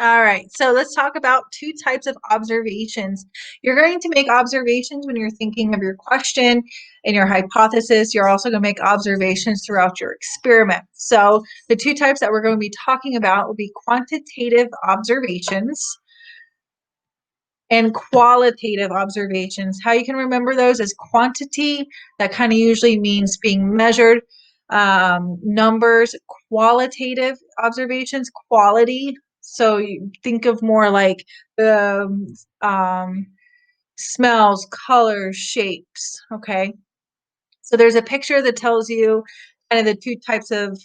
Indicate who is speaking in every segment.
Speaker 1: All right, so let's talk about two types of observations. You're going to make observations when you're thinking of your question and your hypothesis. You're also going to make observations throughout your experiment. So the two types that we're going to be talking about will be quantitative observations and qualitative observations. How you can remember those is quantity, that kind of usually means being measured, numbers, qualitative observations, quality. So you think of more like the smells, colors, shapes. Okay. So there's a picture that tells you kind of the two types of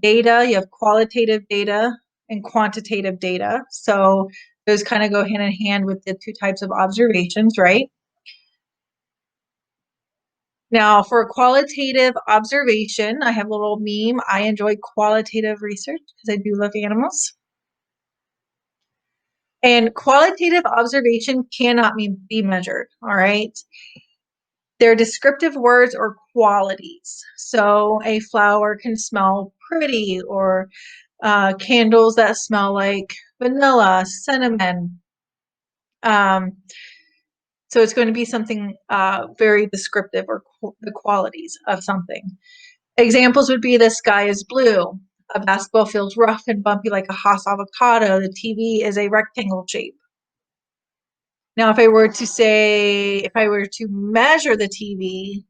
Speaker 1: data. You have qualitative data and quantitative data. So those kind of go hand in hand with the two types of observations, right? Now, for a qualitative observation, I have a little meme. I enjoy qualitative research because I do love animals. And qualitative observation cannot be measured, all right? They're descriptive words or qualities. So a flower can smell pretty, or candles that smell like vanilla, cinnamon. Um, so it's going to be something very descriptive, or the qualities of something. Examples would be the sky is blue. A basketball feels rough and bumpy like a Haas avocado. The TV is a rectangle shape. Now, if I were to measure the TV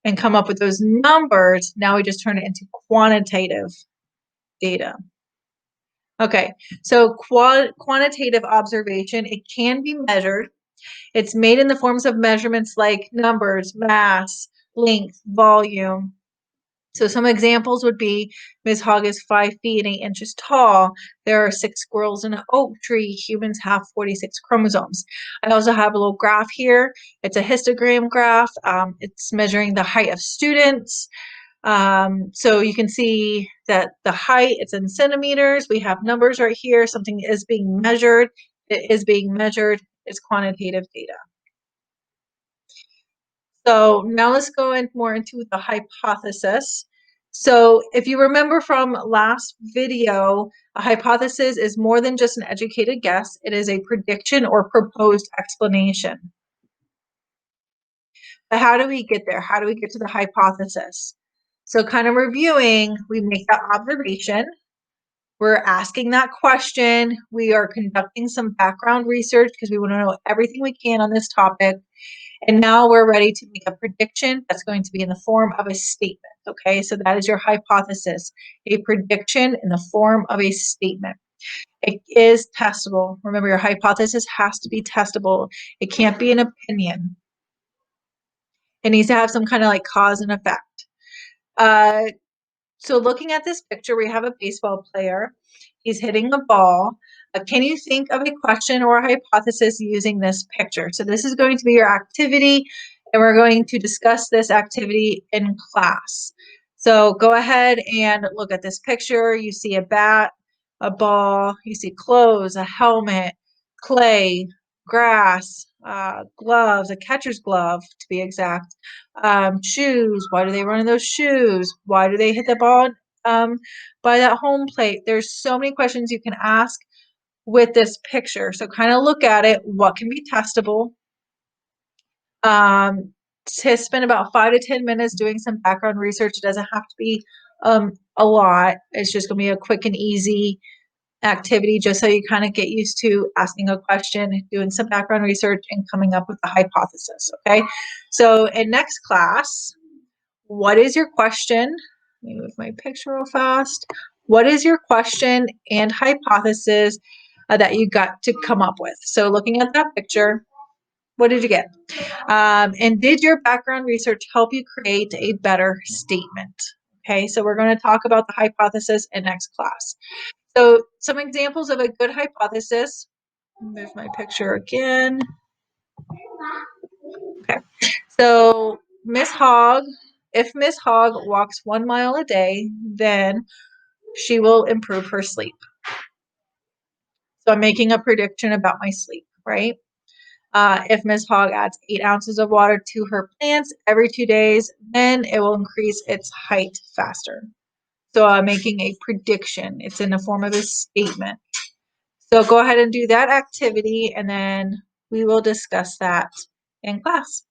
Speaker 1: and come up with those numbers, now we just turn it into quantitative data. Okay, so quantitative observation, it can be measured. It's made in the forms of measurements like numbers, mass, length, volume. So some examples would be Ms. Hogg is 5 feet and 8 inches tall. There are 6 squirrels in an oak tree. Humans have 46 chromosomes. I also have a little graph here. It's a histogram graph. It's measuring the height of students. So you can see that the height, it's in centimeters. We have numbers right here. Something is being measured. It is being measured. It's quantitative data. So now let's go in more into the hypothesis. So if you remember from last video, a hypothesis is more than just an educated guess. It is a prediction or proposed explanation. But how do we get there? How do we get to the hypothesis? So kind of reviewing, we make that observation. We're asking that question. We are conducting some background research because we want to know everything we can on this topic. And now we're ready to make a prediction that's going to be in the form of a statement. Okay, so that is your hypothesis, a prediction in the form of a statement. It is testable. Remember, your hypothesis has to be testable. It can't be an opinion. It needs to have some kind of like cause and effect. So looking at this picture, we have a baseball player. He's hitting a ball. Can you think of a question or a hypothesis using this picture? So this is going to be your activity, and we're going to discuss this activity in class. So go ahead and look at this picture. You see a bat, a ball, you see clothes, a helmet, clay, grass, gloves, a catcher's glove to be exact, shoes. Why do they run in those shoes? Why do they hit the ball by that home plate? There's so many questions you can ask with this picture. So kind of look at it. What can be testable? To spend about 5 to 10 minutes doing some background research. It doesn't have to be a lot. It's just going to be a quick and easy activity just so you kind of get used to asking a question, doing some background research, and coming up with a hypothesis. Okay, so in next class, what is your question? Let me move my picture real fast. What is your question and hypothesis that you got to come up with? So looking at that picture, what did you get? And did your background research help you create a better statement? Okay, so we're going to talk about the hypothesis in next class. So some examples of a good hypothesis. Move my picture again. Okay. So if Miss Hogg walks 1 mile a day, then she will improve her sleep. So I'm making a prediction about my sleep, right? If Miss Hogg adds 8 ounces of water to her plants every 2 days, then it will increase its height faster. So I'm making a prediction. It's in the form of a statement. So go ahead and do that activity, and then we will discuss that in class.